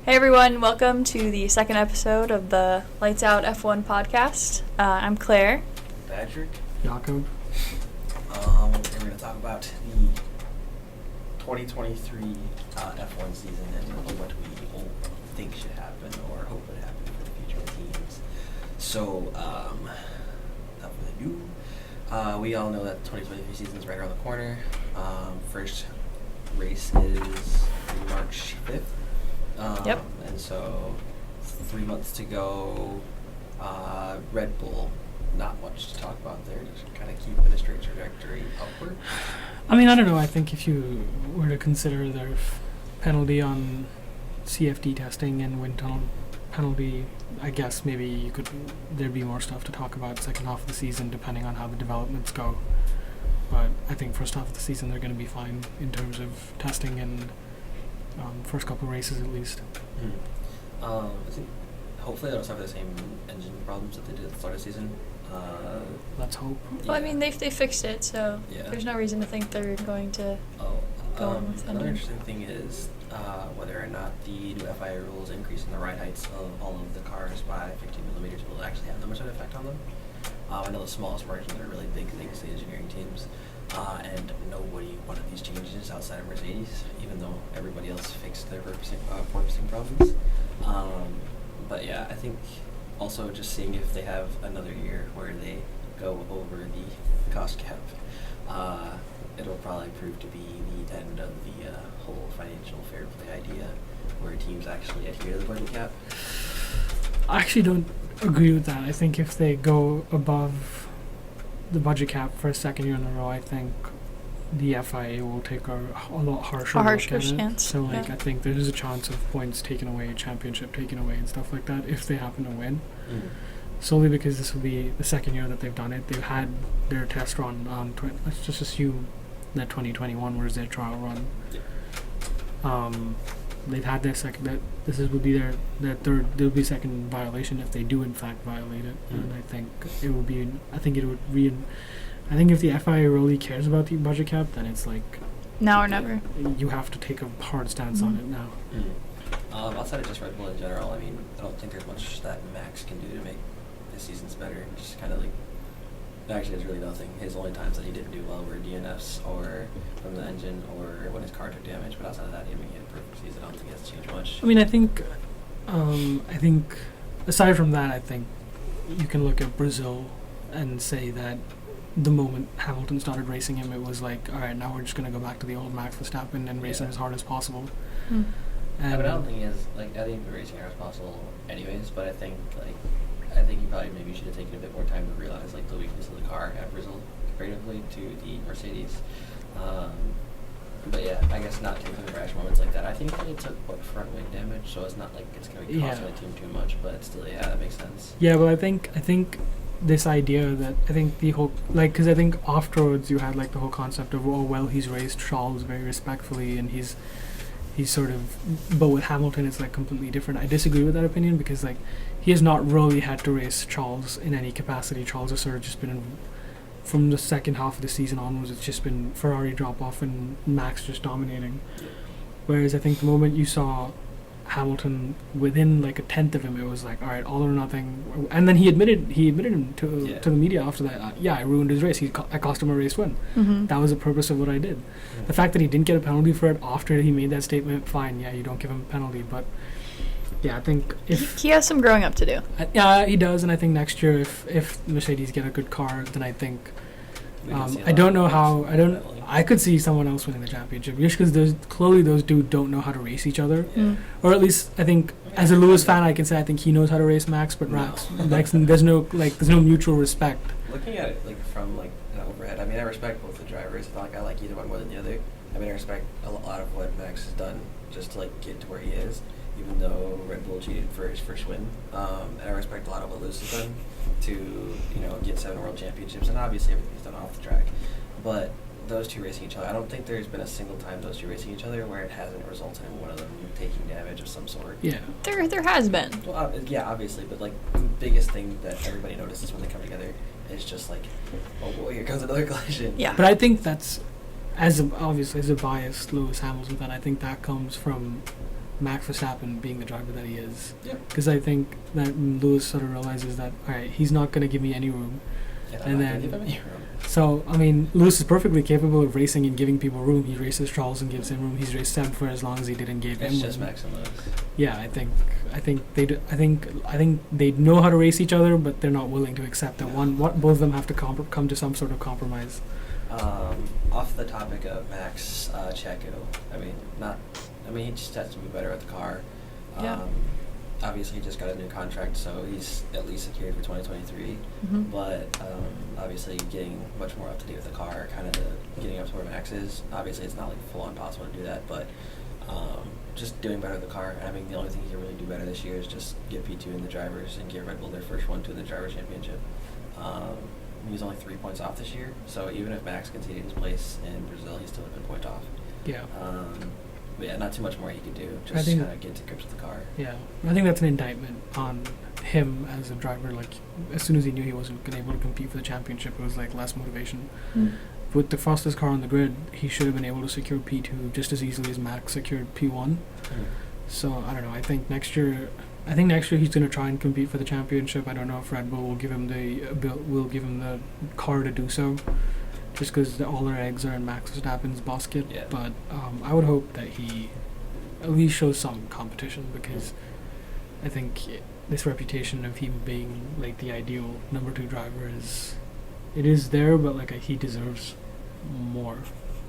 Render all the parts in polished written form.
Hey everyone, welcome to the second episode of the Lights Out F1 podcast. I'm Claire. Patrick. Jakob. We're going to talk about the 2023 F1 season and what we all think should happen or hope would happen for the future teams. So, without further ado, we all know that the 2023 season is right around the corner. First race is March 5th. Yep. And so 3 months to go. Red Bull, not much to talk about there. Just kind of keep in a straight trajectory upward. I mean, I don't know. I think if you were to consider their penalty on CFD testing and wind tunnel penalty, I guess maybe there'd be more stuff to talk about second half of the season depending on how the developments go. But I think first half of the season they're going to be fine in terms of testing and first couple races at least. I think hopefully they don't have the same engine problems that they did at the start of the season. Let's hope. Well, I mean, they fixed it, so there's no reason to think they're going to go on with another engine. interesting thing is whether or not the new FIA rules increasing the ride heights of all of the cars by 15 millimeters will actually have that much of an effect on them. I know the smallest margins are really big thanks to the engineering teams. And nobody wanted these changes outside of Mercedes, even though everybody else fixed their porpoising problems. But yeah, I think also just seeing if they have another year where they go over the cost cap, it'll probably prove to be the end of the whole financial fair play idea, where teams actually adhere to the budget cap. I actually don't agree with that. I think if they go above the budget cap for a second year in a row, I think the FIA will take a lot harsher look at it. Stance. So, I think there's a chance of points taken away, championship taken away, and stuff like that if they happen to win. Solely because this will be the second year that they've done it. They've had their test run on. Let's just assume that 2021 was their trial run. They've had their second. Will be their third. There will be second violation if they do in fact violate it, and I think it will be. I think if the FIA really cares about the budget cap, then it's like now or never. You have to take a hard stance on it now. Outside of just Red Bull in general, I mean, I don't think there's much that Max can do to make his seasons better. Just kind of like. Actually, there's really nothing. His only times that he didn't do well were DNFs or from the engine or when his car took damage. But outside of that, he had a perfect season. I don't think he has to change much. I mean, I think aside from that, I think you can look at Brazil and say that the moment Hamilton started racing him, it was like, all right, now we're just going to go back to the old Max Verstappen and race him as hard as possible. Mm. And I don't think he is I think he's racing hard as possible, anyways. But I think he probably maybe should have taken a bit more time to realize the weakness of the car at Brazil comparatively to the Mercedes. But yeah, I guess not taking the rash moments like that. I think he took front wing damage, so it's not like it's going to be costing the team too much. But still, that makes sense. Yeah, well, I think this idea that I think the whole because I think afterwards you had the whole concept of he's raced Charles very respectfully and he's sort of, but with Hamilton it's completely different. I disagree with that opinion because he has not really had to race Charles in any capacity. Charles has sort of just been from the second half of the season onwards, it's just been Ferrari drop off and Max just dominating. Whereas I think the moment you saw Hamilton within a tenth of him, it was all right, all or nothing. And then he admitted him to the media after that. I ruined his race. I cost him a race win. Mm-hmm. That was the purpose of what I did. The fact that he didn't get a penalty for it after he made that statement, fine. Yeah, you don't give him a penalty, but I think if he has some growing up to do. He does, and I think next year if Mercedes get a good car, then I think I don't know how. I could see someone else winning the championship just because those two don't know how to race each other, or at least I think as a Lewis fan I can say I think he knows how to race Max, but Max there's no mutual respect. Looking at it from an overhead, I mean I respect both the drivers. It's not I like either one more than the other. I mean I respect a lot of what Max has done just to get to where he is, even though Red Bull cheated for his first win. And I respect a lot of what Lewis has done to get 7 world championships, and obviously everything he's done off the track. But those two racing each other, I don't think there's been a single time those two racing each other where it hasn't resulted in one of them taking damage of some sort. Yeah, there has been. Well, obviously, but the biggest thing that everybody notices when they come together is just oh boy, here comes another collision. Yeah, but I think that's obviously as a biased Lewis Hamilton fan, I think that comes from Max Verstappen being the driver that he is. Yeah. Because I think that Lewis sort of realizes that, all right, he's not going to give me any room. And then, so, I mean, Lewis is perfectly capable of racing and giving people room. He races Charles and gives him room. He's raced Seb for as long as he did and gave him room. It's just Max and Lewis. Yeah, I think they know how to race each other, but they're not willing to accept that both of them have to come to some sort of compromise. Off the topic of Max Checo, he just has to be better at the car. Yeah. Obviously, he just got a new contract, so he's at least secured for 2023. Mm-hmm. But obviously, getting much more up to date with the car, kind of getting up to where Max is. Obviously, it's not like full on possible to do that, but just doing better with the car. I mean, the only thing he can really do better this year is just get P2 in the drivers and get Red Bull their first 1-2 in the driver championship. He was only 3 points off this year, so even if Max conceded his place in Brazil, he still would have been a point off. Yeah. But yeah, not too much more he could do. Just kind of get to grips with the car. Yeah, I think that's an indictment on him as a driver. Like, as soon as he knew he wasn't going to be able to compete for the championship, it was like less motivation. Mm. With the fastest car on the grid, he should have been able to secure P2 just as easily as Max secured P1. Mm. So I don't know. I think next year he's going to try and compete for the championship. I don't know if Red Bull will give him the car to do so, just because all their eggs are in Max Verstappen's basket. Yeah. But I would hope that he at least shows some competition, because I think this reputation of him being like the ideal number 2 driver is there, but like he deserves more.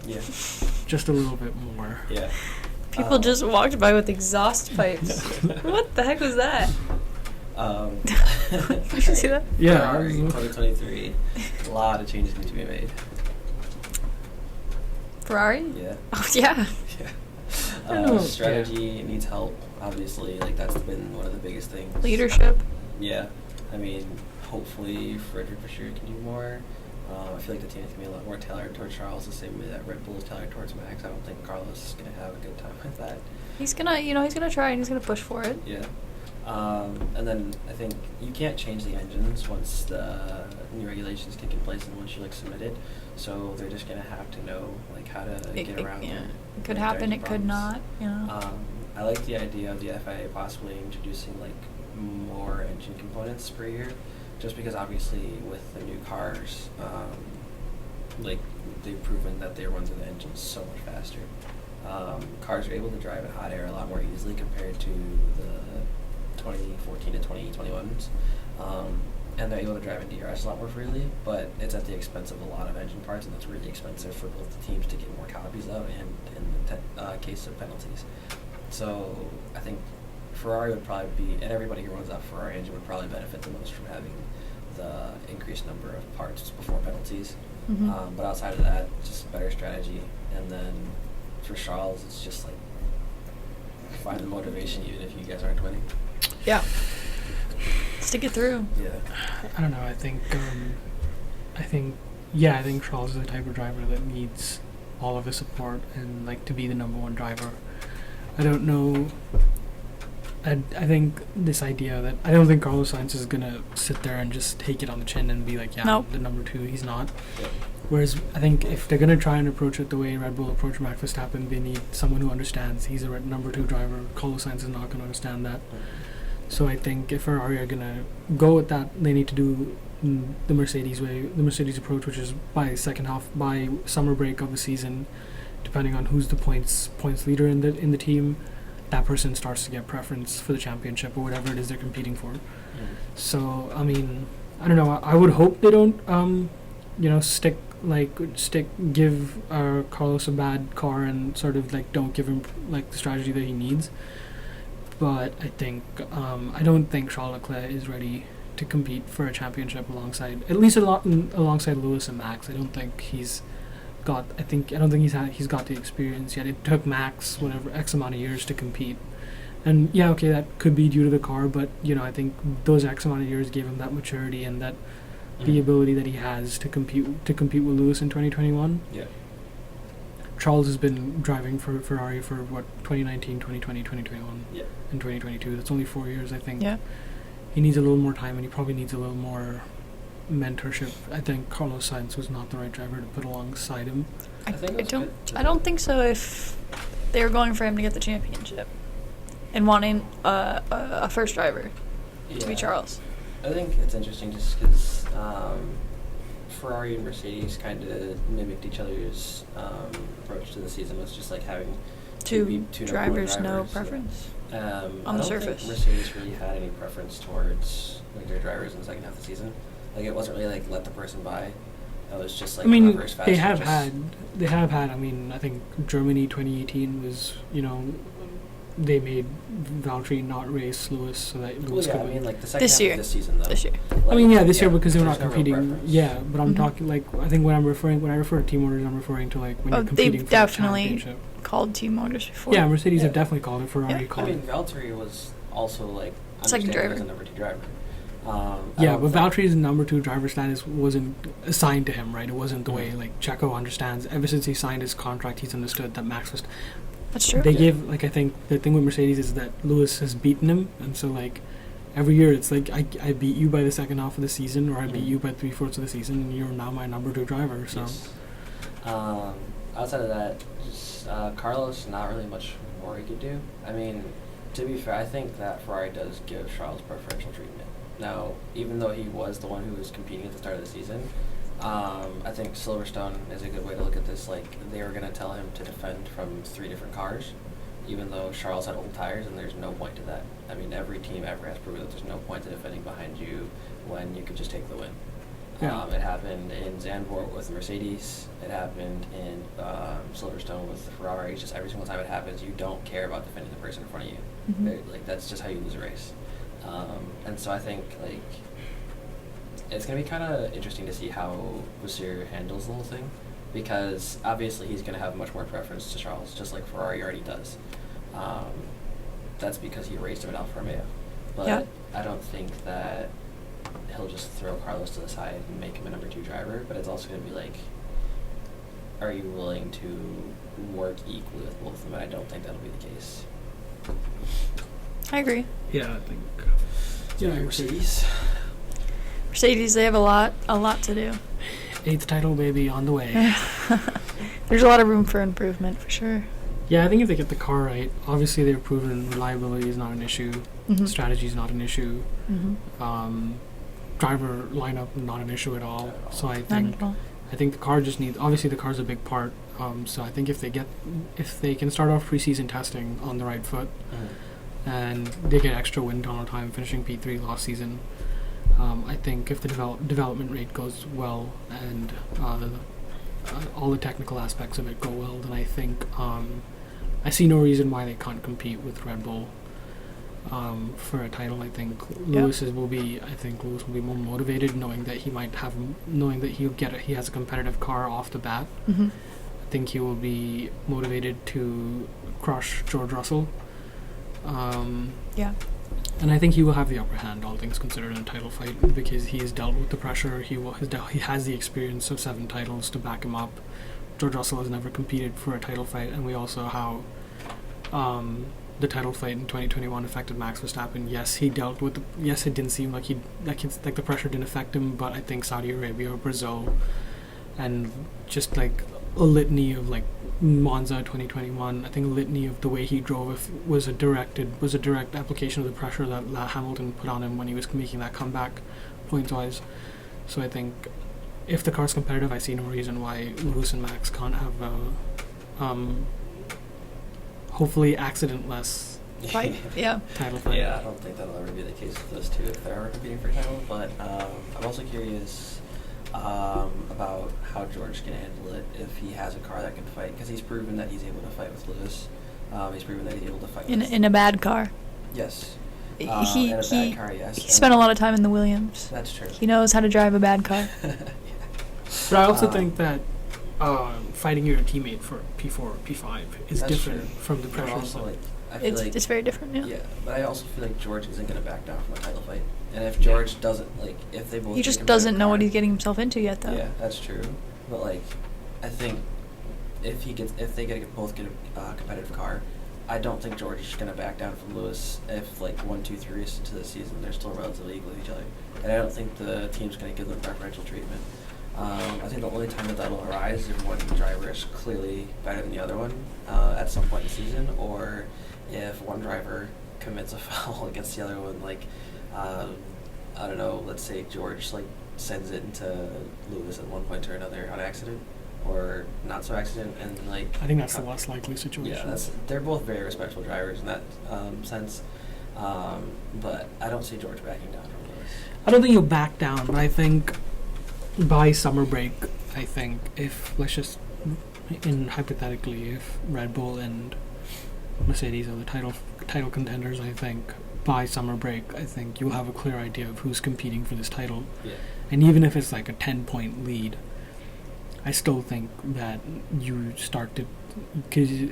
Yeah. Just a little bit more. Yeah. People just walked by with exhaust pipes. What the heck was that? Did you see that? Yeah. Ferrari 2023. A lot of changes need to be made. Ferrari? Yeah. Oh, yeah. Yeah. Strategy needs help. Obviously, like that's been one of the biggest things. Leadership. Yeah. I mean, hopefully Frederick for sure can do more. I feel like the team is going to be a lot more tailored towards Charles, the same way that Red Bull is tailored towards Max. I don't think Carlos is going to have a good time with that. He's gonna try and he's gonna push for it. Yeah. And then I think you can't change the engines once the new regulations kick in place and once you submit it. So they're just gonna have to know how to get around Yeah. them. It could happen. It could not. I like the idea of the FIA possibly introducing more engine components per year, just because obviously with the new cars, they've proven that they run through the engines so much faster. Cars are able to drive in hot air a lot more easily compared to the 2014 to 2021s. And they're able to drive in DRS a lot more freely, but it's at the expense of a lot of engine parts, and that's really expensive for both the teams to get more copies of, and in the case of penalties. So I think Ferrari would probably be, and everybody who runs that Ferrari engine would probably benefit the most from having the increased number of parts before penalties. Mm-hmm. But outside of that, just a better strategy. And then for Charles, it's just find the motivation even if you guys aren't winning. Yeah. Stick it through. Yeah. I don't know. I think Charles is the type of driver that needs all of the support and to be the number 1 driver. I don't know. I think this idea that I don't think Carlos Sainz is gonna sit there and just take it on the chin and be Nope. the number 2. He's not. Yeah. Whereas I think if they're gonna try and approach it the way Red Bull approached Max Verstappen, they need someone who understands he's a number 2 driver. Carlos Sainz is not gonna understand that. So I think if Ferrari are gonna go with that, they need to do the Mercedes way, the Mercedes approach, which is by summer break of the season, depending on who's the points leader in the team, that person starts to get preference for the championship or whatever it is they're competing for. So I mean, I don't know. I would hope they don't give Carlos a bad car and sort of don't give him the strategy that he needs. But I think I don't think Charles Leclerc is ready to compete for a championship alongside Lewis and Max. I don't think he's got the experience yet. It took Max whatever X amount of years to compete. And yeah, okay, that could be due to the car, but I think those X amount of years gave him that maturity and that the ability that he has to compete with Lewis in 2021. Yeah. Charles has been driving for Ferrari for 2019, 2020, 2021, Yeah. and 2022. That's only 4 years, I think. Yeah. He needs a little more time, and he probably needs a little more mentorship. I think Carlos Sainz was not the right driver to put alongside him. I think it was I don't think so if they were going for him to get the championship. and wanting a first driver to be Yeah. Charles. I think it's interesting just because Ferrari and Mercedes kind of mimicked each other's approach to the season. Was just like having Two number one drivers, no drivers. preference. On On the surface. think Mercedes really had any preference towards like their drivers in the second half of the season. Like it wasn't really like let the person by. It was just like I mean, whoever's faster. they have had. I mean, I think Germany 2018 was, they made Valtteri not race Lewis so that Well, Lewis yeah, could I win. mean, like the second This half year. of this season, though. This year. I mean, yeah, this year because they were not there's no real competing. preference. Yeah, but I'm Mhm. talking like I think when I refer to team orders, I'm referring to like when Oh, you're competing they've for definitely the championship. called team orders before. Yeah, Mercedes have Yeah. definitely called it. Ferrari Yeah. I called mean, it. Valtteri was also like Second understanding driver. as a number 2 driver. I Yeah, don't but think- Valtteri's number 2 driver status wasn't assigned to him, right? It wasn't the way Mhm. like Checo understands. Ever since he signed his contract, he's understood that Max was. That's true. They Yeah. give like I think the thing with Mercedes is that Lewis has beaten him, and so like every year it's like I beat you by the second half of the season, or I beat Mhm. you by 3/4 of the season, and you're now my number 2 driver. So Yes. Outside of that, just Carlos, not really much more he could do. I mean, to be fair, I think that Ferrari does give Charles preferential treatment. Now, even though he was the one who was competing at the start of the season, I think Silverstone is a good way to look at this. Like, they were going to tell him to defend from 3 different cars, even though Charles had old tires, and there's no point to that. I mean, every team ever has proven that there's no point to defending behind you when you could just take the win. Yeah. It happened in Zandvoort with Mercedes. It happened in Silverstone with the Ferrari. It's just every single time it happens, you don't care about defending the person in front of you. Mhm. Like that's just how you lose a race. And so I think like it's gonna be kind of interesting to see how Vasseur handles the whole thing, because obviously he's gonna have much more preference to Charles, just like Ferrari already does. That's because he raced him at Alfa Romeo. But Yeah. I don't think that he'll just throw Carlos to the side and make him a number 2 driver, but it's also going to be like, are you willing to work equally with both of them? And I don't think that'll be the case. I agree. yeah, I think Mercedes. Mercedes, they have a lot to do. 8th title baby on the way. There's a lot of room for improvement for sure. Yeah, I think if they get the car right, obviously they've proven reliability is not an issue, Mhm. strategy is not an issue, Mhm. driver lineup not an issue at all. So I Not think at all. the car just needs. Obviously, the car's a big part. So I think if they can start off preseason testing on the right foot, and they get extra wind tunnel time, finishing P3 last season. I think if the development rate goes well and all the technical aspects of it go well, then I think I see no reason why they can't compete with Red Bull for a title. I think Lewis will be more motivated, knowing that he has a competitive car off the bat. Mhm. I think he will be motivated to crush George Russell. Yeah. And I think he will have the upper hand, all things considered, in a title fight, because he has dealt with the pressure. He has the experience of 7 titles to back him up. George Russell has never competed for a title fight, and we also how the title fight in 2021 affected Max Verstappen. Yes, he dealt with. Yes, it didn't seem like the pressure didn't affect him, but I think Saudi Arabia, Brazil, and just like a litany of like Monza 2021. I think a litany of the way he drove was a direct application of the pressure that Hamilton put on him when he was making that comeback points wise. So I think if the car's competitive, I see no reason why Lewis and Max can't have a hopefully accident-less Fight. Yeah. title fight. Yeah, I don't think that'll ever be the case with those two if they're ever competing for a title. But I'm also curious about how George can handle it if he has a car that can fight, because he's proven that he's able to fight with Lewis. He's proven that he's able to fight In a bad car. Yes. He in a bad car, yes. he spent a lot of time in the Williams. That's true. He knows how to drive a bad car. But I also think that fighting your teammate for P4 or P5 is That's different true. from the But pressure. also, like, I feel like It's very different. Yeah. yeah, but I also feel like George isn't going to back down from a title fight. And if George doesn't, like, if they both He get just a doesn't competitive know what car- he's getting himself into yet, though. Yeah, that's true. But like, I think if they both get a competitive car, I don't think George is going to back down from Lewis if like 1, 2, 3 races into the season they're still relatively equal with each other, and I don't think the team's going to give them preferential treatment. I think the only time that will arise is if one driver is clearly better than the other one at some point in the season, or if one driver commits a foul against the other one, like, I don't know, let's say George, like, sends it into Lewis at one point or another on accident, or not so accident, and, like... I think that's the less likely situation. Yeah, they're both very respectful drivers in that sense, but I don't see George backing down from Lewis. I don't think he'll back down, but I think by summer break, I think if, let's just, hypothetically, if Red Bull and Mercedes are the title contenders, I think by summer break, I think you'll have a clear idea of who's competing for this title. Yeah. And even if it's like a 10-point lead, I still think that you start to, because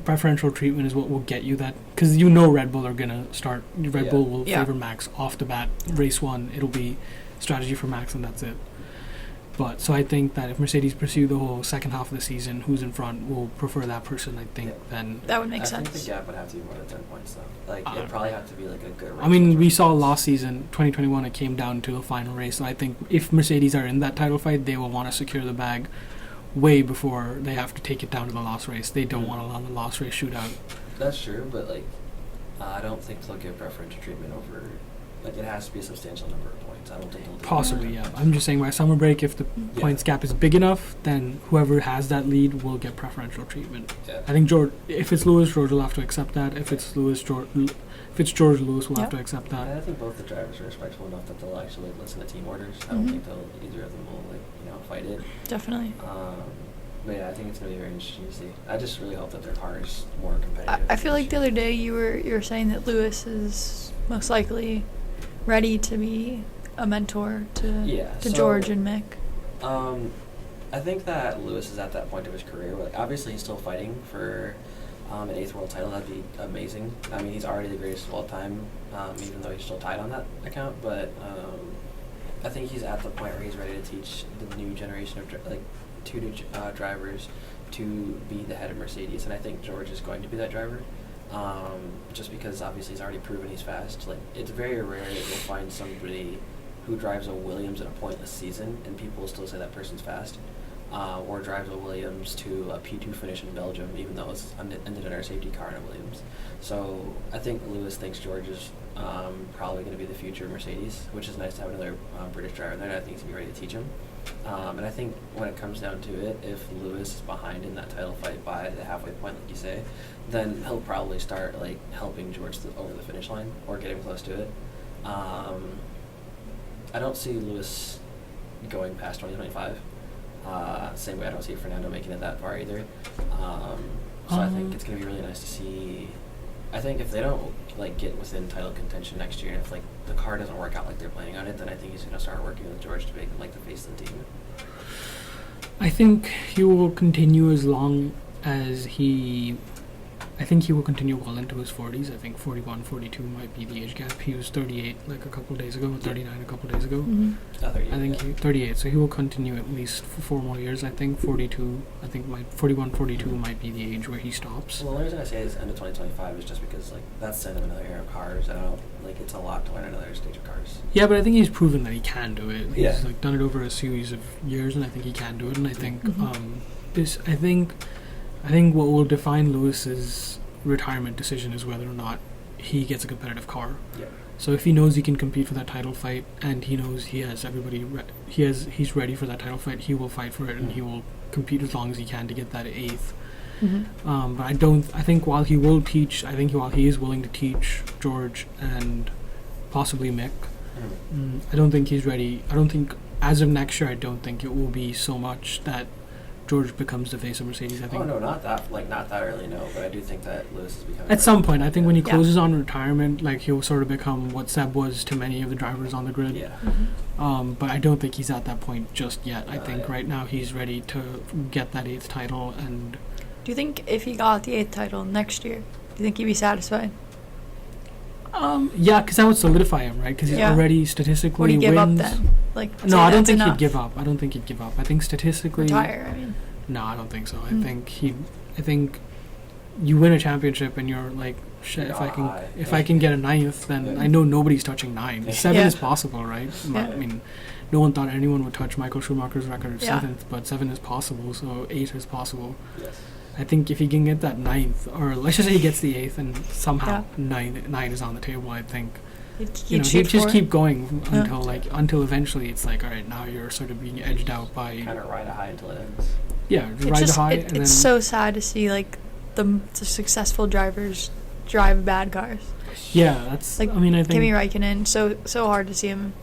preferential treatment is what will get you that, because Red Bull are gonna start. Red Bull will favor Max off the bat. Race 1, it'll be strategy for Max, and that's it. But so I think that if Mercedes pursue the whole second half of the season, who's in front will prefer that person. I think then that would make sense. I think the gap would have to be more than 10 points, though. Like it'd probably have to be like a good race. I mean, we saw last season, 2021, it came down to the final race. So I think if Mercedes are in that title fight, they will want to secure the bag way before they have to take it down to the last race. They don't want to allow the last race shootout. That's true, but like I don't think they'll give preferential treatment over. Like it has to be a substantial number of points. I don't think they'll do possibly, yeah. I'm just saying by summer break, if the points gap is big enough, then whoever has that lead will get preferential treatment. Yeah. I think if it's Lewis, George will have to accept that. If it's Lewis, George, Lewis will have to accept that. And I think both the drivers are respectful enough that they'll actually listen to team orders. I don't think either of them will fight it. Definitely. But yeah, I think it's gonna be very interesting to see. I just really hope that their car is more competitive. I feel like the other day you were saying that Lewis is most likely ready to be a mentor to George and Mick. I think that Lewis is at that point of his career. Like, obviously, he's still fighting for an 8th world title. That'd be amazing. I mean, he's already the greatest of all time, even though he's still tied on that account. But I think he's at the point where he's ready to teach the new generation of two new drivers to be the head of Mercedes. And I think George is going to be that driver. Just because obviously he's already proven he's fast. Like it's very rare that you'll find somebody who drives a Williams in a pointless season and people will still say that person's fast, or drives a Williams to a P2 finish in Belgium even though it's ended in our safety car in a Williams. So I think Lewis thinks George is probably going to be the future Mercedes, which is nice to have another British driver there, and I think he's going to be ready to teach him. And I think when it comes down to it, if Lewis is behind in that title fight by the halfway point, like you say, then he'll probably start helping George over the finish line or getting close to it. I don't see Lewis going past 2025. Same way I don't see Fernando making it that far either. So I think it's going to be really nice to see. I think if they don't get within title contention next year, and if the car doesn't work out like they're planning on it, then I think he's going to start working with George to make him the face of the team. I think he will continue as long as I think he will continue well into his 40s. I think 41, 42 might be the age gap. He was 38 a couple of days ago, 39 a couple of days ago. I think 38, so he will continue at least for 4 more years. I think 42, 41, 42 might be the age where he stops. Well, the only reason I say it's end of 2025 is just because that's the end of another era of cars. I don't it's a lot to learn another stage of cars. Yeah, but I think he's proven that he can do it. He's done it over a series of years, and I think he can do it. And I think I think what will define Lewis's retirement decision is whether or not he gets a competitive car. Yeah. So if he knows he can compete for that title fight, and he knows he has everybody, he's ready for that title fight, he will fight for it, and he will compete as long as he can to get that 8th. But I think while he will teach, while he is willing to teach George and possibly Mick, I don't think he's ready. I don't think, as of next year, I don't think it will be so much that George becomes the face of Mercedes. I think. Oh no, not that early, no. But I do think that Lewis is becoming. At some point, I think when he closes on retirement, he'll sort of become what Seb was to many of the drivers on the grid. Yeah. But I don't think he's at that point just yet. I think right now he's ready to get that 8th title. And do you think if he got the 8th title next year, do you think he'd be satisfied? Yeah, because that would solidify him, right? Because he's already statistically would he give wins. up then? No, I don't think he'd give up. I don't think he'd give up. I think statistically retire. I mean. No, I don't think so. I think you win a championship and you're like, shit. If I can get a 9th, then I know nobody's touching 9. 7 is possible, right? I mean, no one thought anyone would touch Michael Schumacher's record of 7th, but 7 is possible. So 8 is possible. Yes. I think if he can get that 9th, or let's just say he gets the 8th, and somehow Yeah. 9 is on the table, I think He'd he'd shoot just for keep it. going Yeah. until eventually it's like, all right, now you're sort of being edged out by Kind of ride a high until it ends. ride Just, the high, it's and then so sad to see like the successful drivers drive bad cars. that's Like I mean I think Kimi Räikkönen, so hard to see him.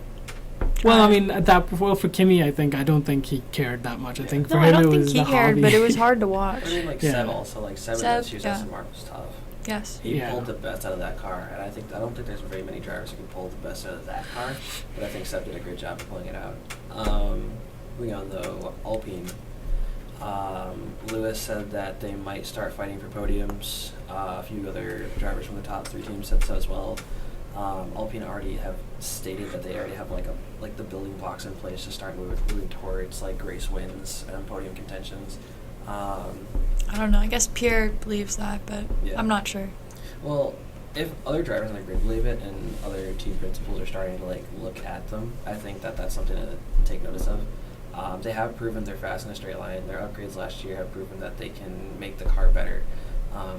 well I drive. mean for Kimi I don't think he cared that much. I think for No, him I don't it think was he the cared, hobby. but it was hard to watch. I mean, like Yeah. Seb also, like Seb Seb, this year's yeah. Aston Martin was tough. Yes. He Yeah. pulled the best out of that car, and I don't think there's very many drivers who can pull the best out of that car, but I think Seb did a great job of pulling it out. Moving on though, Alpine. Lewis said that they might start fighting for podiums. A few other drivers from the top 3 teams said so as well. Alpine already have stated that they already have like the building blocks in place to start moving towards like race wins and podium contentions. I don't know. I guess Pierre believes that, but Yeah. I'm not sure. Well, if other drivers on the grid believe it and other team principals are starting to like look at them, I think that that's something to take notice of. They have proven they're fast in a straight line. Their upgrades last year have proven that they can make the car better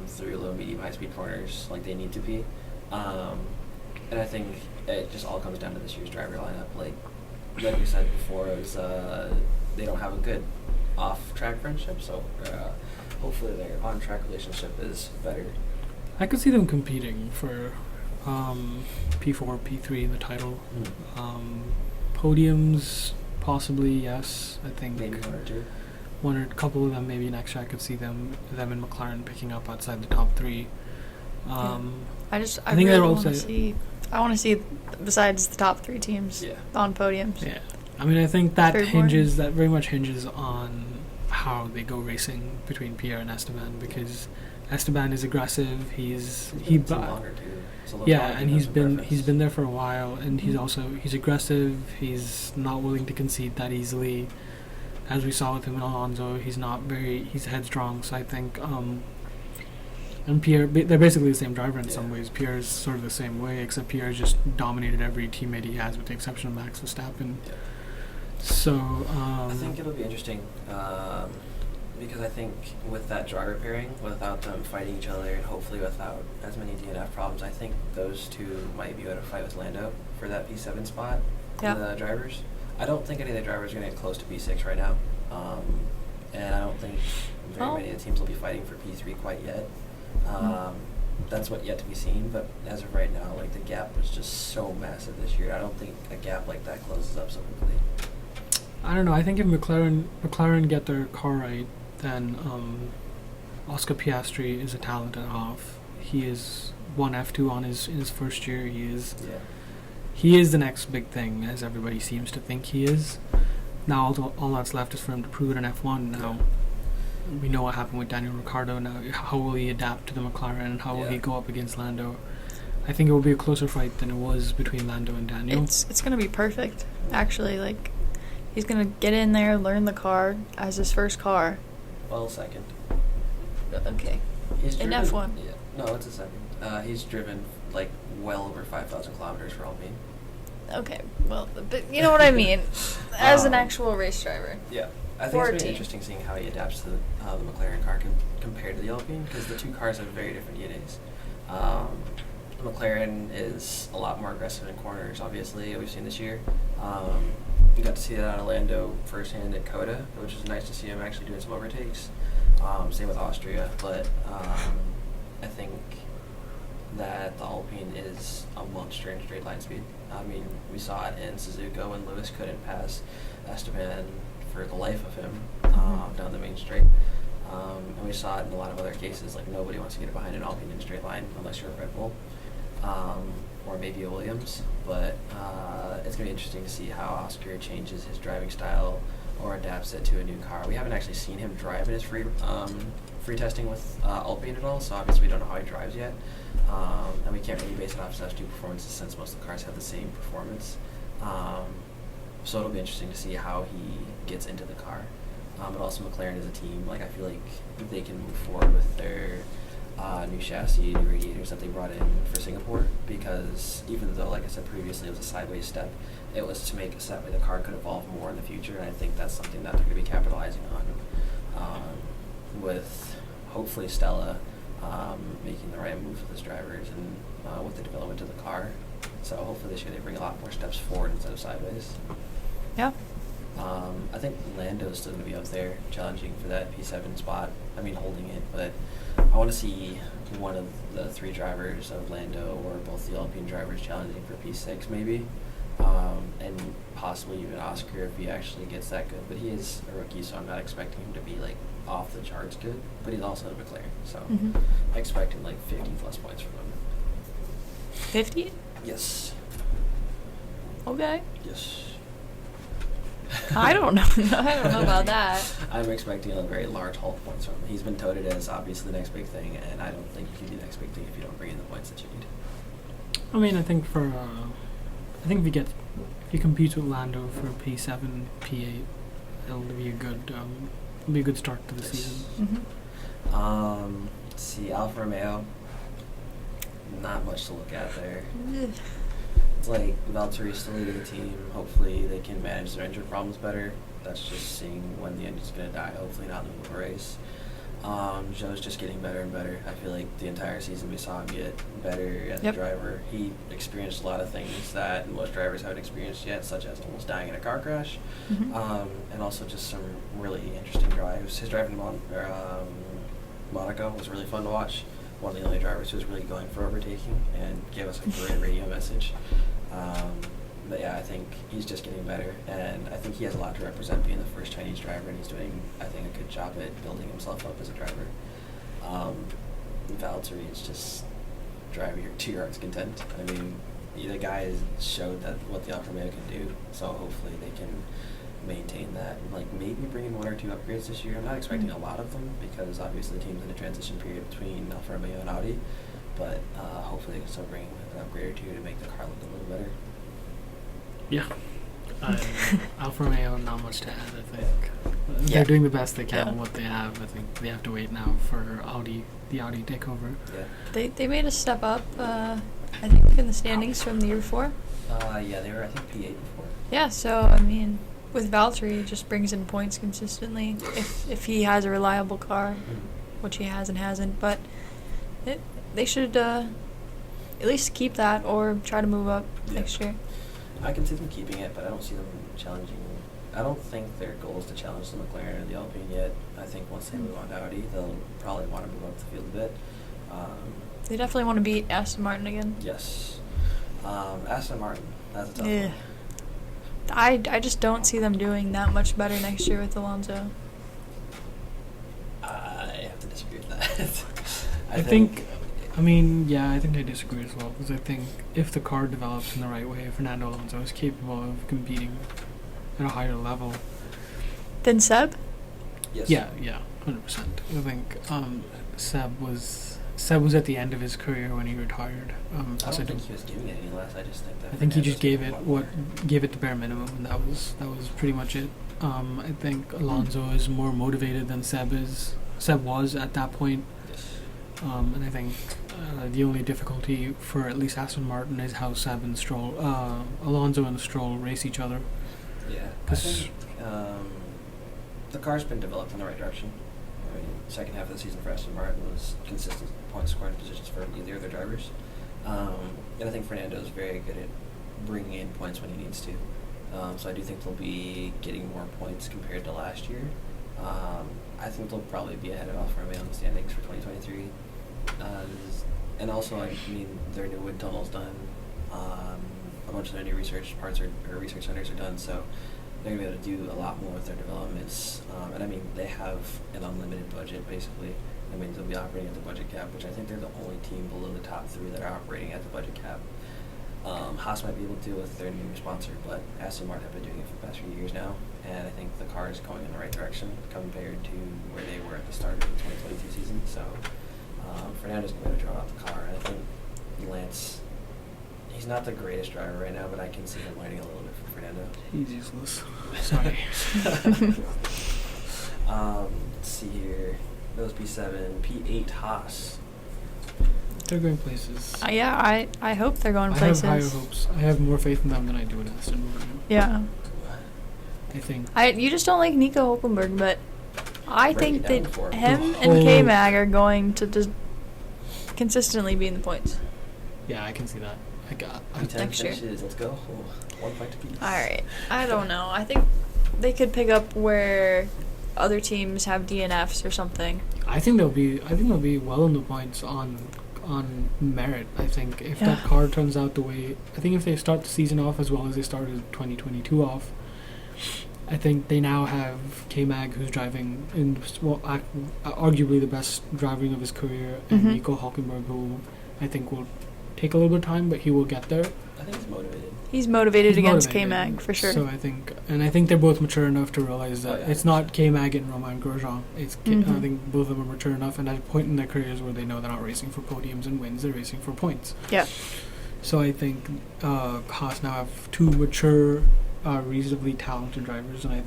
through low, medium, high-speed corners like they need to be. And I think it just all comes down to this year's driver lineup. Like we said before, it was, they don't have a good off-track friendship, so hopefully their on-track relationship is better. I could see them competing for P4, P3 in the title. Podiums, possibly, yes. I think Maybe 1 or 2. one or a couple of them, maybe next year I could see them and McLaren picking up outside the top 3. I think really they're want also- to see. I want to see besides the top 3 teams Yeah. on podiums. Yeah, I mean I think that Very boring. very much hinges on how they go racing between Pierre and Esteban, because Esteban is aggressive. He's longer too. So they'll yeah, probably and give us a preference. he's been there for a while, and Mhm. he's aggressive. He's not willing to concede that easily, as we saw with him in Alonso. He's headstrong. So I think and Pierre, they're basically the same driver in some Yeah. ways. Pierre's sort of the same way, except Pierre just dominated every teammate he has, with the exception of Max Verstappen. Yeah. So I think it'll be interesting because I think with that driver pairing, without them fighting each other and hopefully without as many DNF problems, I think those two might be able to fight with Lando for that P7 spot Yeah. in the drivers. I don't think any of the drivers are going to get close to P6 right now, and I don't think very Oh. many of the teams will be fighting for P3 quite yet. That's what yet to be seen, but as of right now, like the gap was just so massive this year. I don't think a gap like that closes up so quickly. I don't know. I think if McLaren get their car right, then Oscar Piastri is a talent and a half. He is won F2 in his first year. He is the next big thing, as everybody seems to think he is. Now all that's left is for him to prove it in F1. Now we know what happened with Daniel Ricciardo. Now how will he adapt to the McLaren, and how will he go up against Lando? I think it will be a closer fight than it was between Lando and Daniel. It's gonna be perfect. Actually, like he's gonna get in there, learn the car as his first car. Well, second. Okay. He's In driven, F1? Yeah, no, it's a second. He's driven like well over 5,000 kilometers for Alpine. Okay. Well, but you know what I mean. As an Um, actual race driver. Yeah, I think For a it's going to team. be interesting seeing how he adapts to the McLaren car compared to the Alpine, because the two cars have very different DNAs. The McLaren is a lot more aggressive in corners, obviously, we've seen this year. We got to see that out of Lando firsthand at Coda, which is nice to see him actually doing some overtakes. Same with Austria, but I think that the Alpine is a monster in straight line speed. I mean, we saw it in Suzuka when Lewis couldn't pass Esteban for the life of him down the main straight. And we saw it in a lot of other cases. Like, nobody wants to get behind an Alpine in a straight line unless you're a Red Bull or maybe a Williams. But it's going to be interesting to see how Oscar changes his driving style or adapts it to a new car. We haven't actually seen him drive in his free testing with Alpine at all, so obviously we don't know how he drives yet. And we can't really base it off his F2 performances since most of the cars have the same performance. So it'll be interesting to see how he gets into the car. But also McLaren as a team, like I feel like they can move forward with their new chassis, new radiators that they brought in for Singapore, because even though, like I said previously, it was a sideways step, it was to make a step where the car could evolve more in the future, and I think that's something that they're going to be capitalizing on with hopefully Stella making the right moves with his drivers and with the development of the car. So hopefully this year they bring a lot more steps forward instead of sideways. Yeah. I think Lando's still going to be up there challenging for that P7 spot. I mean, holding it, but I want to see one of the 3 drivers of Lando or both the Alpine drivers challenging for P6 maybe. And possibly even Oscar if he actually gets that good. But he is a rookie, so I'm not expecting him to be like off the charts good. But he's also a McLaren, so I expect him like 50 plus points from him. 50? Yes. Okay. Yes. I don't know. I don't know about that. I'm expecting a very large haul of points from him. He's been touted as obviously the next big thing, and I don't think you can be the next big thing if you don't bring in the points that you need. I mean, I think if you compete with Lando for P7, P8, it'll be a good start to the season. Let's see, Alfa Romeo. Not much to look at there. It's like Valtteri's still leading the team. Hopefully they can manage their engine problems better. That's just seeing when the engine's going to die. Hopefully not in the middle of a race. Joe's just getting better and better. I feel like the entire season we saw him get better as a driver. He experienced a lot of things that most drivers haven't experienced yet, such as almost dying in a car crash, and also just some really interesting drives. His drive in Monaco was really fun to watch. One of the only drivers who was really going for overtaking and gave us a great radio message. But yeah, I think he's just getting better, and I think he has a lot to represent being the first Chinese driver, and he's doing, I think, a good job at building himself up as a driver. Valtteri is just driving to your heart's content. I mean, the guy has showed that what the Alfa Romeo can do, so hopefully they can maintain that. Like maybe bring in 1 or 2 upgrades this year. I'm not expecting a lot of them because obviously the team's in a transition period between Alfa Romeo and Audi, but hopefully they can still bring an upgrade or 2 to make the car look a little better. Yeah. Alfa Romeo, not much to add, I think. They're doing the best they can with what they have. I think they have to wait now for the Audi takeover. Yeah. They made a step up, I think, in the standings from the year before. Yeah, they were, I think, P8 before. Yeah, so, I mean, with Valtteri, it just brings in points consistently if he has a reliable car, which he has and hasn't. But they should at least keep that or try to move up next year. I can see them keeping it, but I don't see them challenging. I don't think their goal is to challenge the McLaren or the Alpine yet. I think once they move on to Audi, they'll probably want to move up the field a bit. They definitely want to beat Aston Martin again. Yes. Aston Martin, that's a tough one. I just don't see them doing that much better next year with Alonso. I have to disagree with that. I think I disagree as well, because I think if the car develops in the right way, Fernando Alonso is capable of competing at a higher level. Than Seb? Yes. Yeah, 100%. I think Seb was at the end of his career when he retired. I don't think he was giving it any less. I just think that. I think he just gave it the bare minimum, and that was pretty much it. I think Alonso is more motivated than Seb was at that point. Yes. And I think the only difficulty for at least Aston Martin is how Alonso and Stroll race each other. Yeah, I think the car's been developed in the right direction. I mean, second half of the season for Aston Martin was consistent point scoring positions for either of their drivers. And I think Fernando is very good at bringing in points when he needs to. So I do think they'll be getting more points compared to last year. I think they'll probably be ahead of Alfa Romeo in the standings for 2023. And also, I mean, their new wind tunnel's done. A bunch of their new research parts or research centers are done, so they're going to be able to do a lot more with their developments. And I mean, they have an unlimited budget, basically. I mean, they'll be operating at the budget cap, which I think they're the only team below the top 3 that are operating at the budget cap. Haas might be able to with their new sponsor, but Aston Martin have been doing it for the past few years now, and I think the car is going in the right direction compared to where they were at the start of the 2022 season. So Fernando's going to be able to draw out the car, and I think Lance, he's not the greatest driver right now, but I can see him learning a little bit from Fernando. He's useless. Sorry. Let's see here. Those P7, P8 Haas. They're going places. Yeah, I hope they're going places. I have higher hopes. I have more faith in them than I do in Aston Martin. Yeah. I think. You just don't like Nico Hülkenberg, but I break think it down that for him The and whole- K-Mag are going to just consistently be in the points. Yeah, I can see that. P10 Next year. finishes. Let's go. One point apiece. All right. I don't know. I think they could pick up where other teams have DNFs or something. I think they'll be well in the points on merit. I think if Yeah. that car turns out the way, I think if they start the season off as well as they started 2022 off, I think they now have K-Mag, who's driving in arguably the best driving of his career, and Mhm. Nico Hulkenberg, who I think will take a little bit of time, but he will get there. I think he's motivated. He's motivated He's against motivated. K-Mag for sure. So I think they're both mature enough to realize that Oh, yeah, it's not K-Mag and Romain Grosjean. I Mhm. think both of them are mature enough, and at a point in their careers where they know they're not racing for podiums and wins, they're racing for points. Yeah. So I think Haas now have two mature, reasonably talented drivers, and I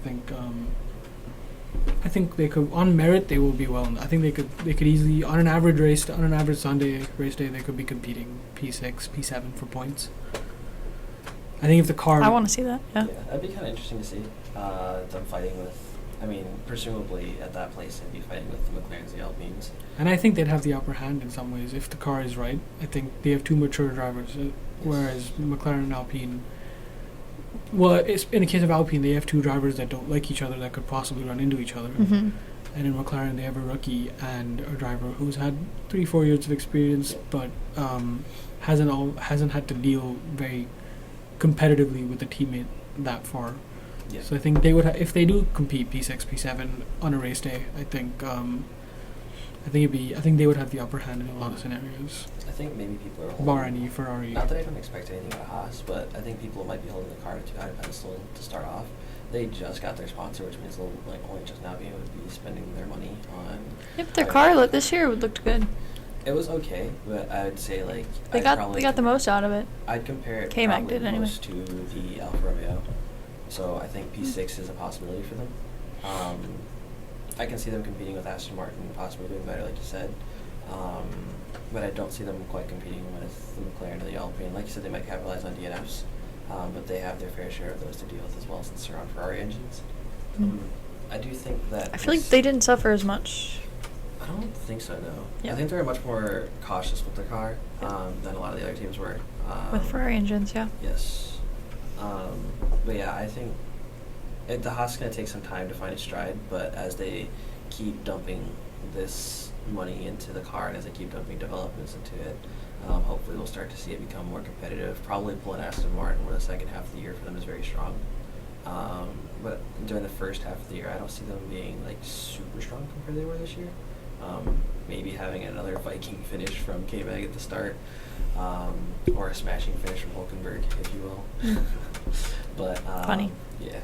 think they could, on merit, they will be well. I think they could easily, on an average Sunday race day, they could be competing P6, P7 for points. I think if the car, I want to see that. Yeah. That'd be kind of interesting to see. Them fighting with, I mean, presumably at that place they'd be fighting with the McLarens, the Alpines. and I think they'd have the upper hand in some ways if the car is right. I think they have two mature drivers, whereas McLaren and Alpine. Well, in the case of Alpine, they have two drivers that don't like each other that could possibly run into each other. Mhm. And in McLaren, they have a rookie and a driver who's had 3-4 years of experience, but hasn't had to deal very competitively with a teammate that far. Yeah. So I think they would if they do compete P6, P7 on a race day. I think they would have the upper hand in a lot of scenarios. I think maybe people are holding, Bar any Ferrari. not that I don't expect anything out of Haas, but I think people might be holding the car too high a pedestal to start off. They just got their sponsor, which means they'll only just now being able to be spending their money on. Yep, their car this year looked good. It was okay, but I would say They got the most out of it. I'd compare it K-Mag probably did anyway. most to the Alfa Romeo. So I think P6 is a possibility for them. I can see them competing with Aston Martin, possibly doing better, like you said. But I don't see them quite competing with the McLaren or the Alpine. Like you said, they might capitalize on DNFs, but they have their fair share of those to deal with as well, since they're on Ferrari engines. Mm. I do think that I feel like they didn't suffer as much. I don't think so, no. Yeah. I think they're much more cautious with their car than a lot of the other teams were. With Ferrari engines, yeah. Yes. But yeah, I think the Haas is going to take some time to find its stride, but as they keep dumping this money into the car and as they keep dumping developments into it, hopefully we'll start to see it become more competitive, probably pull an Aston Martin where the second half of the year for them is very strong. But during the first half of the year, I don't see them being super strong compared to they were this year. Maybe having another Viking finish from K-Mag at the start, or a smashing finish from Hulkenberg, if you will. But Funny. Yeah.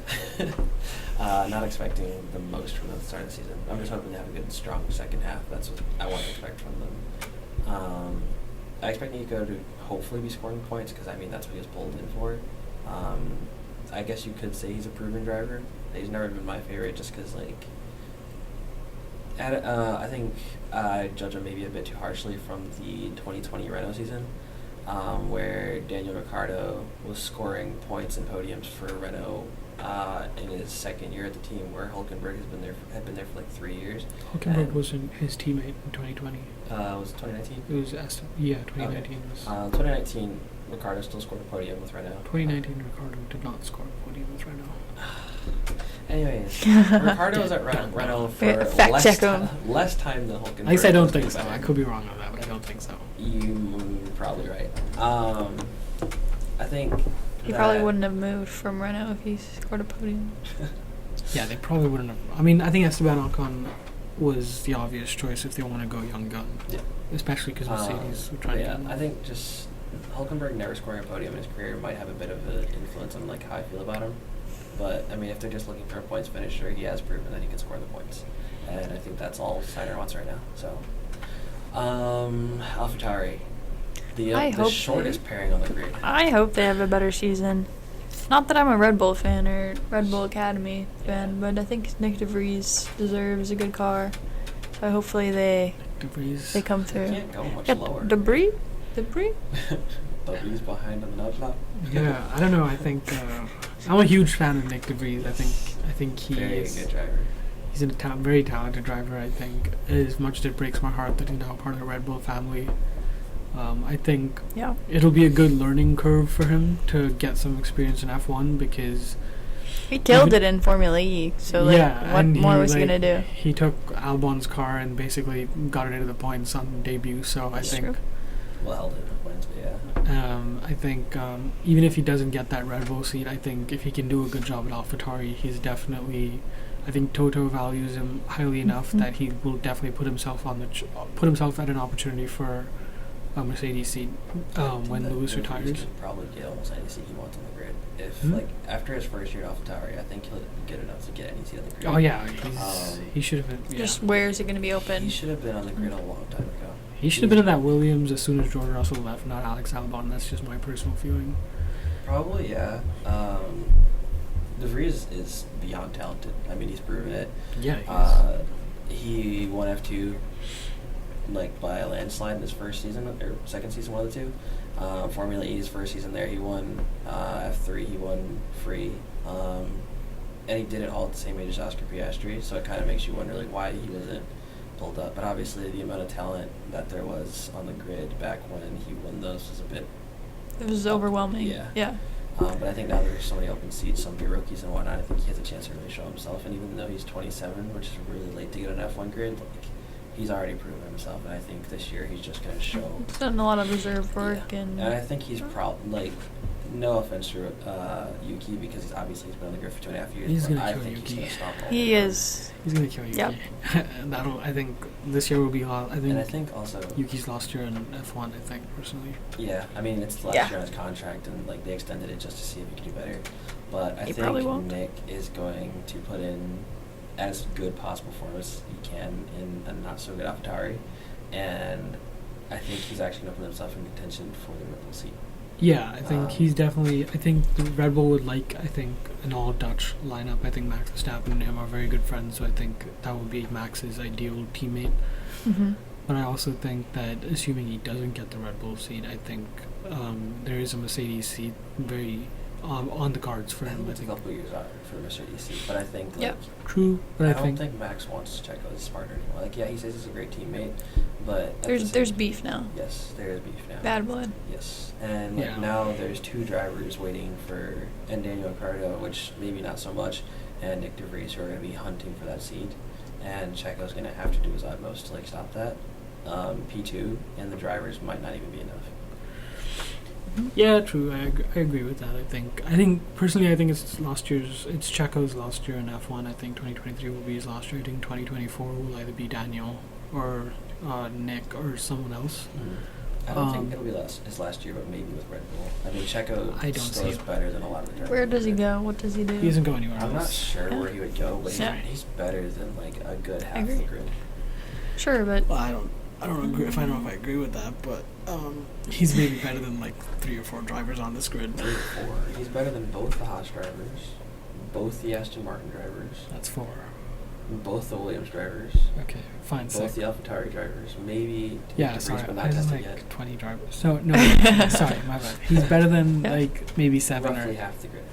Not expecting the most from the start of the season. I'm just hoping to have a good, strong second half. That's what I want to expect from them. I expect Nico to hopefully be scoring points because that's what he was pulled in for. I guess you could say he's a proven driver. He's never been my favorite just because I think I judge him maybe a bit too harshly from the 2020 Renault season, where Daniel Ricciardo was scoring points and podiums for Renault in his second year at the team, where Hulkenberg had been there for 3 years. Hulkenberg wasn't his teammate in 2020. Was it 2019? It was 2019 was. 2019, Ricciardo still scored a podium with Renault. 2019, Ricardo did not score a podium with Renault. Anyways, Ricciardo was at Renault for Fact check him. less time than Hulkenberg. At least I don't was think being so. better. I could be wrong on that, but I don't think so. You're probably right. I think He probably wouldn't have moved from Renault if he scored a podium. Yeah, they probably wouldn't have. I think Esteban Ocon was the obvious choice if they want to go young gun. Yeah. Especially because Mercedes were trying to get him. I think just Hulkenberg never scoring a podium in his career might have a bit of an influence on how I feel about him. But if they're just looking for a points finisher, he has proven that he can score the points, and I think that's all Steiner wants right now. So, AlphaTauri, the shortest pairing on the grid. I hope they have a better season. Not that I'm a Red Bull fan or Red Bull Academy fan, but I think Nick DeVries deserves a good car. So hopefully they come through. They can't go much Yep. lower. Debris? Debris behind on the nut flap. Yeah, I don't know. I think I'm a huge fan of Nick DeVries. I think he Very is. good driver. he's a very talented driver. I think as much as it breaks my heart that he's now part of the Red Bull family. I think Yeah. it'll be a good learning curve for him to get some experience in F1 because He killed it in Formula E, so like, what and more was he gonna do? He took Albon's car and basically got it into the points on debut. So I That's think, true. Well, held it at points, but yeah. I think even if he doesn't get that Red Bull seat, I think if he can do a good job at AlphaTauri, he's definitely. I think Toto values him highly enough Mhm. that he will definitely put himself on the put himself at an opportunity for a Mercedes seat when Lewis retires. He could probably get almost any seat he wants on the grid. If like after his first year at AlphaTauri, I think he'll be good enough to get any seat on the grid. Oh yeah, he should have been. Yeah. Just where is it gonna be He open? should have been on the grid a long time ago. He should have been in that Williams as soon as George Russell left, not Alex Albon. That's just my personal feeling. Probably, yeah. De Vries is beyond talented. I mean, he's proven it. Yeah. He won F2 like by a landslide in his first season or second season, one of the two. Formula E, his first season there, he won F3. He won free, and he did it all at the same age as Oscar Piastri. So it kind of makes you wonder like why he wasn't pulled up. But obviously, the amount of talent that there was on the grid back when he won those was a bit. It was overwhelming. Yeah. Yeah. But I think now there's so many open seats, some be rookies and whatnot. I think he has a chance to really show himself. And even though he's 27, which is really late to get an F1 grid, like he's already proven himself. And I think this year he's just going to show. He's done a lot of reserve work And I think he's like, no offense to Yuki because he's obviously been on the grid for 2.5 years. He's but gonna I kill think Yuki. he's going to stomp all He over is. He's gonna kill Yuki. Yep. That'll. I think this year will be. And I think also Yuki's last year in F1. I think personally. Yeah, I mean it's last Yeah. year on his contract, and like they extended it just to see if he could do better. But I He probably think won't. Nick is going to put in as good possible form as he can in a not so good AlphaTauri, and I think he's actually going to put himself in contention for the Red Bull seat. Yeah, I think he's definitely. I think the Red Bull would like. I think an all Dutch lineup. I think Max Verstappen and him are very good friends, so I think that would be Max's ideal teammate. Mm-hmm. But I also think that assuming he doesn't get the Red Bull seat, I think there is a Mercedes seat very on the cards for I him. think I it's a think couple years out for the Mercedes seat, but I think like Yep. true, but I I don't think think Max wants Checo as his partner anymore. Like yeah, he says he's a great teammate, but at the There's same- beef now. Yes, there is beef now. Bad blood. Yes, and like Yeah. now there's two drivers waiting for, and Daniel Ricciardo, which maybe not so much, and Nick De Vries who are going to be hunting for that seat, and Checo's going to have to do his utmost to like stop that. P2 and the drivers might not even be enough. yeah, true. I agree with that. I think personally, I think it's Checo's last year in F1. I think 2023 will be his last year. I think 2024 will either be Daniel or Nick or someone else. I don't think it'll be his last year, but maybe with Red Bull. I mean, Checo I don't still see is it. better than a lot of the drivers. Where does he go? What does he do? He doesn't go anywhere I'm not else. sure Yeah. where he would go, but Yeah. he's better than like a good half I of the agree. grid. Sure, but Well, I don't agree. If I don't know if I agree with that, but he's maybe better than like 3 or 4 drivers on this grid. 3 or 4. He's better than both the Haas drivers, both the Aston Martin drivers, That's 4. both the Williams drivers, Okay, fine. both 6. the AlphaTauri drivers, maybe Yeah, De Vries, sorry, but I not was tested like yet. 20 drivers. So no, sorry, my bad. He's better than Yeah. like maybe 7 Roughly or half the grid.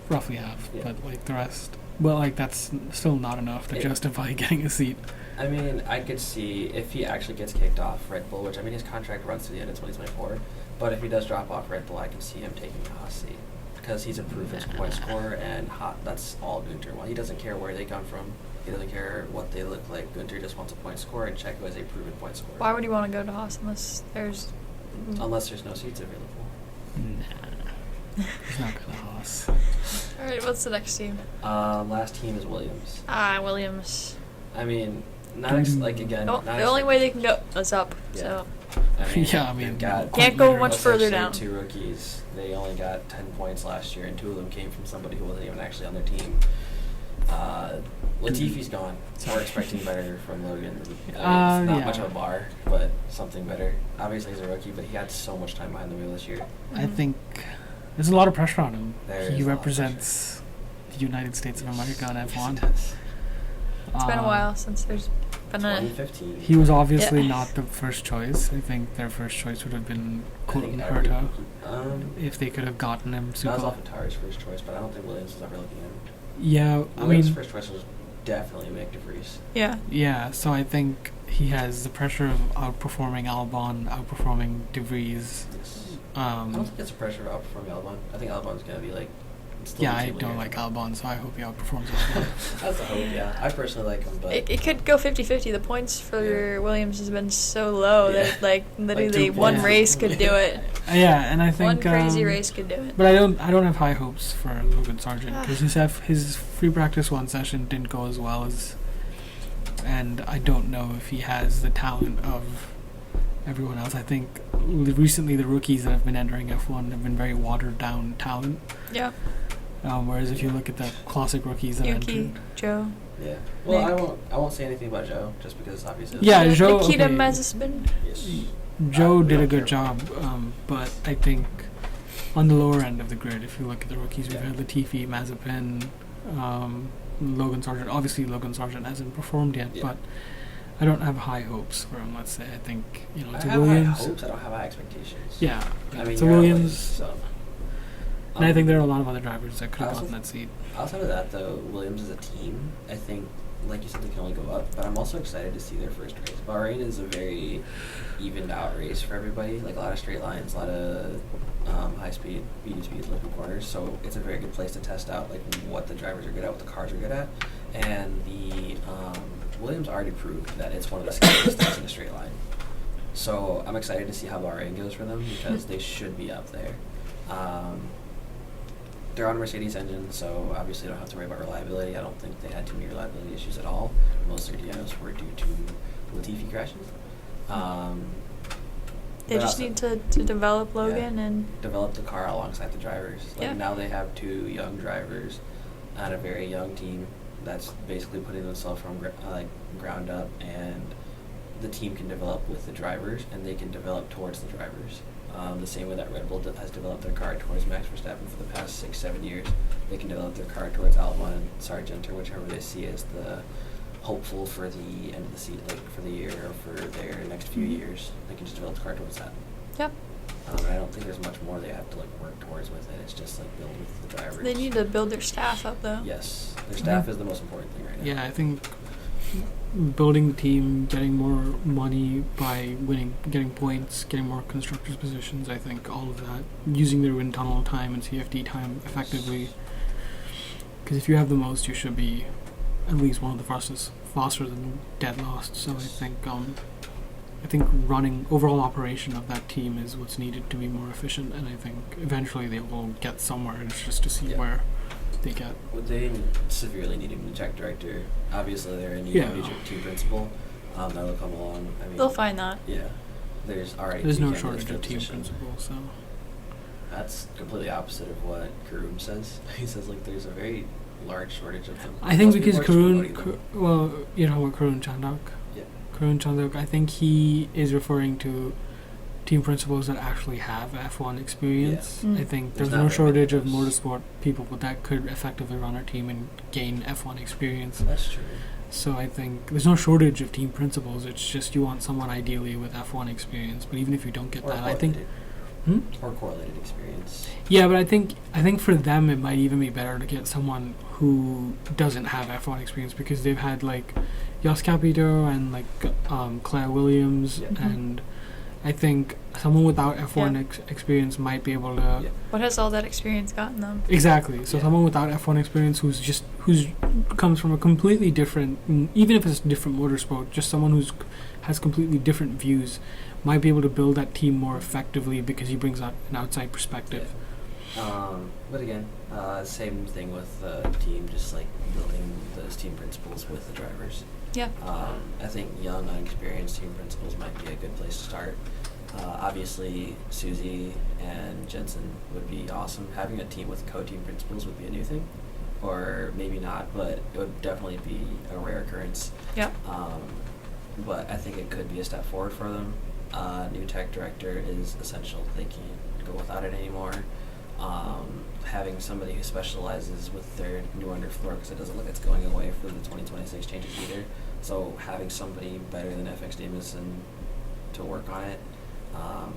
roughly half, Yeah. but like the rest. Well, like that's still not enough to It- justify getting a seat. I mean, I could see if he actually gets kicked off Red Bull, which I mean his contract runs to the end of 2024, but if he does drop off Red Bull, I can see him taking the Haas seat because he's improved his point score, and that's all Gunter wants. He doesn't care where they come from. He doesn't care what they look like. Gunter just wants a point score, and Checo is a proven point scorer. why would he want to go to Haas unless there's? Unless there's no seats available. Nah, he's not gonna Haas. All right, what's the next team? Last team is Williams. Williams. I mean, not like again. No, not the only way they can go is up. Yeah. So Yeah, I mean, they've got Can't go literally much further essentially down. 2 rookies. They only got 10 points last year, and 2 of them came from somebody who wasn't even actually on their team. Latifi's gone. So we're expecting better from Logan. I mean, it's not yeah. much of a bar, but something better. Obviously, he's a rookie, but he had so much time behind the wheel this year. I Mhm. think there's a lot of pressure on him. There is He a lot of represents the United States of America on Yes, F1. he does. it's been a while since there's been a. 2015. He was obviously Yeah. not the first choice. I think their first choice would have been I Colton think every- Herta If if they could have gotten him that was super. AlphaTauri's first choice, but I don't think Williams was ever looking at him. Yeah, I Williams' mean, first choice was definitely Mick DeVries. Yeah. Yeah, so I think he has the pressure of outperforming Albon, outperforming DeVries. Yes. I don't think it's pressure of outperforming Albon. I think Albon's going to be like. Still Yeah, the I team don't leader. like Albon, so I hope he outperforms Albon. That's the hope, yeah. I personally like him, but. It could go 50-50. The points for Yeah. Williams has been so low Yeah. that like literally 2 one points. race could do it. Yeah, and I think One crazy race could do it. But I don't have high hopes for Logan Sargent Ah. because his free practice 1 session didn't go as well as, and I don't know if he has the talent of everyone else. I think recently the rookies that have been entering F1 have been very watered down talent. Yeah. Whereas if you look at the classic rookies that Yuki, entered, Joe. Yeah. Well, Nick. I won't say anything about Joe just because obviously. Yeah, Joe. Nikita Okay. Mazepin. Yes. Joe We did a don't good care. job, but I think on the lower end of the grid, if you look at the rookies, we've Yeah. had Latifi, Mazepin, Logan Sargent. Obviously, Logan Sargent hasn't performed yet, Yeah. but I don't have high hopes for him. Let's say I think I it's a have Williams. high hopes. I don't have high expectations. Yeah, I mean, it's a you're always, Williams, so. and I think there are a lot of other drivers that could have Also- gotten that seat. Outside of that, though, Williams as a team, I think, like you said, they can only go up. But I'm also excited to see their first race. Bahrain is a very evened out race for everybody. Like a lot of straight lines, a lot of high speed, medium speed, looping corners. So it's a very good place to test out like what the drivers are good at, what the cars are good at. And the Williams already proved that it's one of the scariest things in a straight line. So I'm excited to see how Bahrain goes for them because they should be up there. They're on a Mercedes engine, so obviously don't have to worry about reliability. I don't think they had too many reliability issues at all. Most of their DNOs were due to Latifi crashes. They but just also need to develop Logan and develop the car alongside the drivers. Like Yeah. now they have 2 young drivers and a very young team that's basically putting themselves from ground up, and the team can develop with the drivers, and they can develop towards the drivers. The same way that Red Bull has developed their car towards Max Verstappen for the past 6-7 years, they can develop their car towards Albon and Sargent or whichever they see as the hopeful for the end of the season, like for the year or for their next few years. They can just develop the car towards that. Yep. And I don't think there's much more they have to like work towards with it. It's just like build with the drivers. they need to build their staff up though. Yes, their staff is the most important thing right now. Yeah, I think building the team, getting more money by winning, getting points, getting more constructors positions. I think all of that, using their wind tunnel time and CFD time effectively. Because if you have the most, you should be at least one of the fastest, faster than dead last. So I think running overall operation of that team is what's needed to be more efficient, and I think eventually they will get somewhere. It's just to see Yeah. where they get. Well, they severely need a new tech director. Obviously, they're in need Yeah. of a team principal. That'll come along. I mean, They'll find that. Yeah, there's already. There's 2 no candidates shortage for the of team position. principals, so That's completely opposite of what Karoom says. He says like there's a very large shortage of them. I think Most because people are just promoting them. Well, you know what Karun Chandak. Yeah. Karun Chandak, I think he is referring to team principals that actually have F1 experience. Yeah. Mm. I think There's there's not no very many shortage of of those. motorsport people that could effectively run our team and gain F1 experience. That's true. So I think there's no shortage of team principals. It's just you want someone ideally with F1 experience. But even if you don't get Or that, I think. correlated. Or correlated experience. Yeah, but I think for them it might even be better to get someone who doesn't have F1 experience, because they've had like Jos Capito and like Claire Williams, Yeah. and I think someone without F1 Yeah. experience might be able to Yeah. What has all that experience gotten them? exactly. So Yeah. someone without F1 experience who's comes from a completely different, even if it's a different motorsport, just someone who's has completely different views might be able to build that team more effectively because he brings out an outside perspective. But again, same thing with the team, just like building those team principles with the drivers. Yeah. I think young, unexperienced team principals might be a good place to start. Obviously, Susie and Jensen would be awesome. Having a team with co-team principals would be a new thing, or maybe not, but it would definitely be a rare occurrence. Yeah. But I think it could be a step forward for them. New tech director is essential. They can't go without it anymore. Having somebody who specializes with their new underfloor, because it doesn't look like it's going away for the 2026 changes either. So having somebody better than FX Davison to work on it,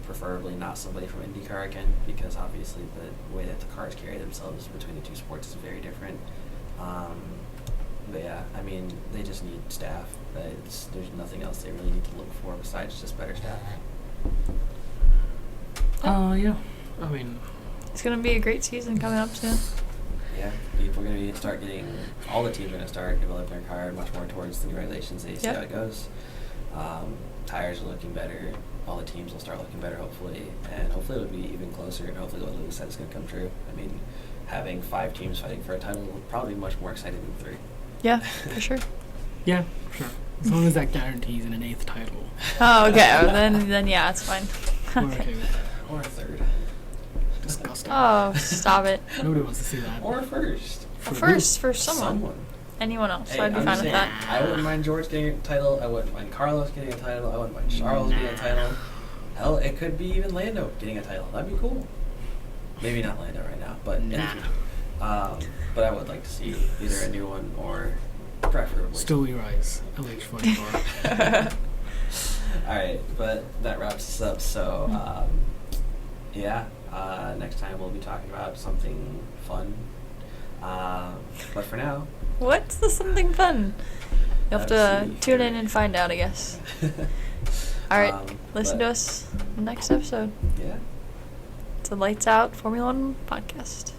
preferably not somebody from IndyCar again, because obviously the way that the cars carry themselves between the two sports is very different. But yeah, I mean, they just need staff. There's nothing else they really need to look for besides just better staff. Yeah. I mean, It's gonna be a great season coming up soon. Yeah, people are going to start getting, all the teams are going to start developing their car much more towards the new regulations. They see Yep. how it goes. Tires are looking better. All the teams will start looking better, hopefully. And hopefully it'll be even closer, and hopefully what Lewis said is going to come true. I mean, having 5 teams fighting for a title will probably be much more exciting than 3. Yeah, for sure. yeah, sure. As long as that guarantees in an 8th title. Oh, okay. Then yeah, it's fine. We're okay with that. Or a 3rd. Disgusting. Oh, stop it. Nobody wants to see that. Or a 1st. A first for someone. Anyone else, Hey, I'd be I'm fine just with saying, that. I wouldn't mind George getting a title. I wouldn't mind Carlos getting a title. I wouldn't mind Charles getting a title. Hell, it could be even Lando getting a title. That'd be cool. Maybe not Lando right now, but in the Nah. future. But I would like to see either a new one or preferably. Stewie Rise, LH44. All right, but that wraps us up. So, yeah, next time we'll be talking about something fun. But for now, What's the something fun? You'll have let's to see tune here. in and find out, I guess. All right, listen to but- us next episode. Yeah. It's a Lights Out Formula One podcast.